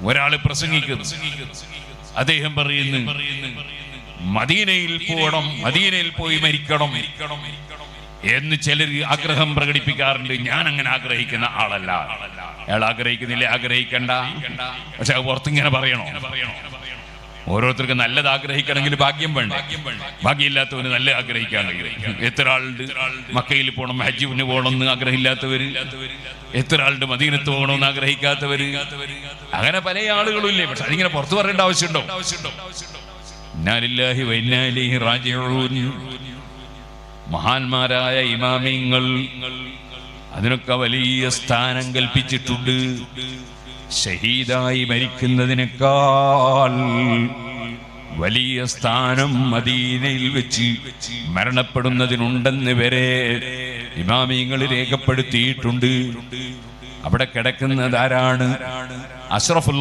ഒരാൾ പ്രസംഗിക്കുന്നു, അദ്ദേഹം പറയുന്നു മദീനയിൽ പോകണം, മദീനയിൽ പോയി മരിക്കണം എന്ന് ചിലർ ആഗ്രഹം പ്രകടിപ്പിക്കാറുണ്ട്. ഞാൻ അങ്ങനെ ആഗ്രഹിക്കുന്ന ആളല്ല. അയാൾ ആഗ്രഹിക്കുന്നില്ല, ആഗ്രഹിക്കണ്ട. പക്ഷെ അത് പുറത്തിങ്ങനെ പറയണോ? ഓരോരുത്തർക്ക് നല്ലത് ആഗ്രഹിക്കണമെങ്കിൽ ഭാഗ്യം വേണ്ട. ഭാഗ്യമില്ലാത്തവന് നല്ല ആഗ്രഹിക്കാൻ കഴിയും. എത്ര ആളുണ്ട് മക്കയിൽ പോകണം, ഹജ്ജിന് പോകണം എന്ന് ആഗ്രഹമില്ലാത്തവര്, എത്ര ആളുണ്ട് മദീനത്ത് പോകണമെന്ന് ആഗ്രഹിക്കാത്തവര്, അങ്ങനെ പല ആളുകളും ഇല്ലേ. പക്ഷെ അതിങ്ങനെ പുറത്തു പറയേണ്ട ആവശ്യമുണ്ടോ? ഇന്നാ ലില്ലാഹി വ ഇന്നാ ഇലൈഹി റാജിഊൻ. മഹാന്മാരായ ഇമാമിങ്ങൾ അതിനൊക്കെ വലിയ സ്ഥാനം കൽപ്പിച്ചിട്ടുണ്ട്. ഷഹീദായി മരിക്കുന്നതിനേക്കാൾ വലിയ സ്ഥാനം മദീനയിൽ വെച്ച് മരണപ്പെടുന്നതിനുണ്ടെന്ന് വരെ ഇമാമിങ്ങൾ രേഖപ്പെടുത്തിയിട്ടുണ്ട്. അവിടെ കിടക്കുന്നത് ആരാണ്? അഷ്റഫുൽ